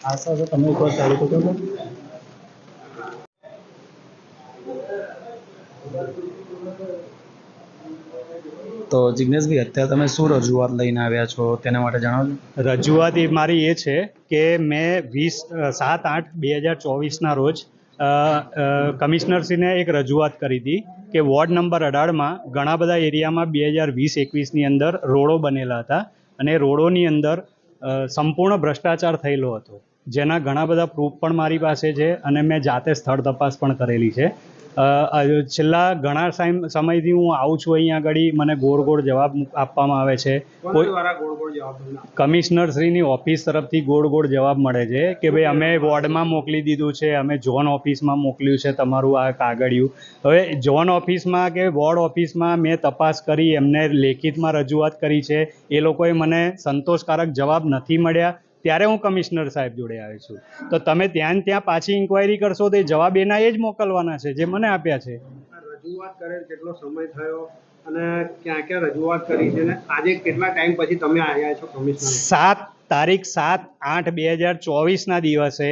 આશા છે તમે એકવાર ચાલુ તો કરો. તો જિગ્નેશભાઈ, અત્યારે તમે શું રજૂઆત લઈને આવ્યા છો તેના માટે જણાવજો. રજૂઆત મારી એ છે કે મેં 7/8/2024ના રોજ કમિશનરશ્રીને એક રજૂઆત કરી હતી કે વોર્ડ નંબર 18માં ઘણા બધા એરિયામાં 2020-21ની અંદર રોડો બનેલા હતા અને રોડોની અંદર સંપૂર્ણ ભ્રષ્ટાચાર થયેલો હતો, જેના ઘણા બધા પ્રૂફ પણ મારી પાસે છે અને મેં જાતે સ્થળ તપાસ પણ કરેલી છે. છેલ્લા ઘણા સમયથી હું આવું છું અહીંયા આગળ, મને ગોળ જવાબ આપવામાં આવે છે. કમિશનરશ્રીની ઓફિસ તરફથી ગોળ જવાબ મળે છે કે ભાઈ અમે વોર્ડમાં મોકલી દીધું છે, અમે ઝોન ઓફિસમાં મોકલ્યું છે તમારું આ કાગળિયું. હવે ઝોન ઓફિસમાં કે વોર્ડ ઓફિસમાં મેં તપાસ કરી, એમને લેખિતમાં રજૂઆત કરી છે, એ લોકોએ મને સંતોષકારક જવાબ નથી મળ્યા. ત્યારે હું કમિશનર સાહેબ જોડે આવ્યો છું. તો તમે ત્યાં પાછી ઇન્ક્વાયરી કરશો તો એ જવાબ એના એ જ મોકલવાના છે જે મને આપ્યા છે. રજૂઆત કરે કેટલો સમય થયો અને ક્યાં રજૂઆત કરી છે ને આજે કેટલા ટાઈમ પછી તમે આવ્યા છો કમિશનર? તારીખ 7/8/2024ના દિવસે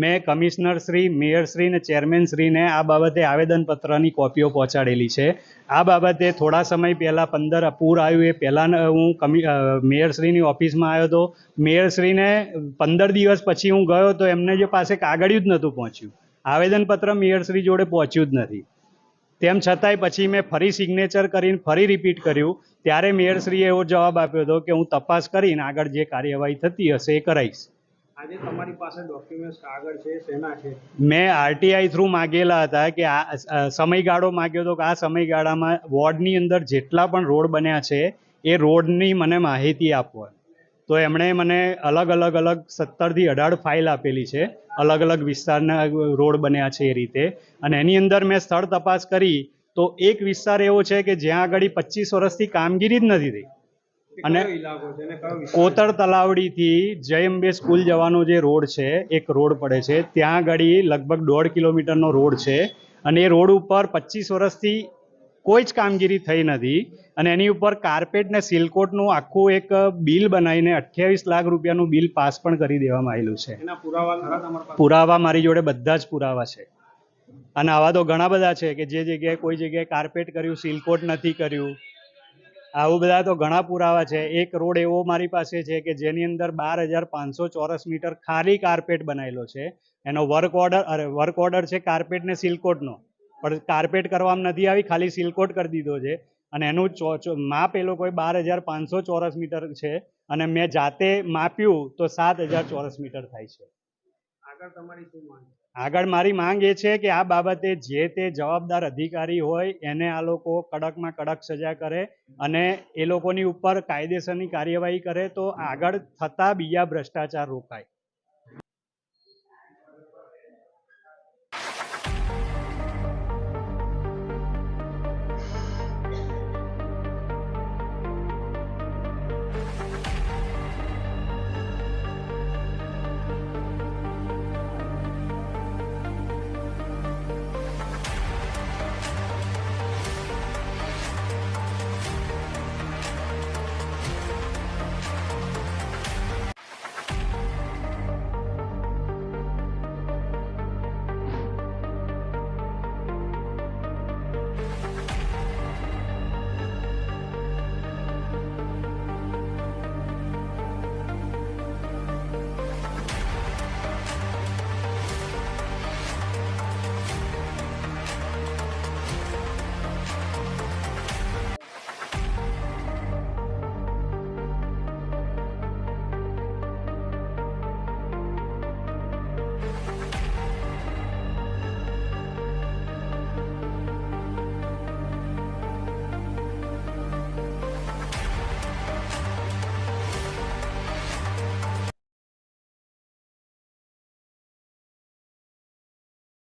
મેં કમિશનરશ્રી, મેયરશ્રી અને ચેરમેનશ્રીને આ બાબતે આવેદનપત્રની કોપીઓ પહોંચાડેલી છે. આ બાબતે થોડા સમય પહેલાં 15 પૂર આવ્યું એ પહેલાં હું મેયરશ્રીની ઓફિસમાં આવ્યો હતો. મેયરશ્રીને 15 દિવસ પછી હું ગયો તો એમને જે પાસે કાગળિયું જ નહોતું પહોંચ્યું, આવેદનપત્ર મેયરશ્રી જોડે પહોંચ્યું જ નથી. તેમ છતાંય પછી મેં ફરી સિગ્નેચર કરીને ફરી રિપીટ કર્યું, ત્યારે મેયરશ્રીએ એવો જવાબ આપ્યો હતો કે હું તપાસ કરીને આગળ જે કાર્યવાહી થતી હશે એ કરાવીશ. આજે તમારી પાસે ડોક્યુમેન્ટ્સ કાગળ છે, શેના છે? મેં આરટીઆઈ થ્રુ માગેલા હતા કે આ સમયગાળો માગ્યો હતો કે આ સમયગાળામાં વોર્ડની અંદર જેટલા પણ રોડ બન્યા છે એ રોડની મને માહિતી આપવા. તો એમણે મને અલગ 17થી 18 ફાઇલ આપેલી છે, અલગ વિસ્તારના રોડ બન્યા છે એ રીતે. અને એની અંદર મેં સ્થળ તપાસ કરી તો એક વિસ્તાર એવો છે કે જ્યાં આગળ 25 વર્ષથી કામગીરી જ નથી થઈ. અને કોતર તલાવડીથી જય અંબે સ્કૂલ જવાનો જે રોડ છે, એક રોડ પડે છે, ત્યાં આગળ લગભગ 1.5 કિલોમીટરનો રોડ છે અને એ રોડ ઉપર 25 વર્ષથી કોઈ જ કામગીરી થઈ નથી. અને એની ઉપર કાર્પેટ ને સિલકોટનું આખું એક બિલ બનાવીને 28 લાખ રૂપિયાનું બિલ પાસ પણ કરી દેવામાં આવેલું છે. પુરાવા મારી જોડે બધા જ પુરાવા છે. અને આવા તો ઘણા બધા છે કે જે જગ્યાએ કોઈ જગ્યાએ કાર્પેટ કર્યું, સિલકોટ નથી કર્યું, આવું બધા તો ઘણા પુરાવા છે. એક રોડ એવો મારી પાસે છે કે જેની અંદર 12,500 ચોરસ મીટર ખાલી કાર્પેટ બનાવેલો છે. એનો વર્ક ઓર્ડર છે કાર્પેટ ને સિલકોટનો, પણ કાર્પેટ કરવામાં નથી આવી, ખાલી સિલકોટ કરી દીધો છે. અને એનું માપ એ લોકોએ 12,500 ચોરસ મીટર છે અને મેં જાતે માપ્યું તો 7,000 ચોરસ મીટર થાય છે. આગળ તમારી શું માંગ? આગળ મારી માંગ એ છે કે આ બાબતે જે તે જવાબદાર અધિકારી હોય એને આ લોકો કડકમાં કડક સજા કરે અને એ લોકોની ઉપર કાયદેસરની કાર્યવાહી કરે તો આગળ થતા બીજા ભ્રષ્ટાચાર રોકાય.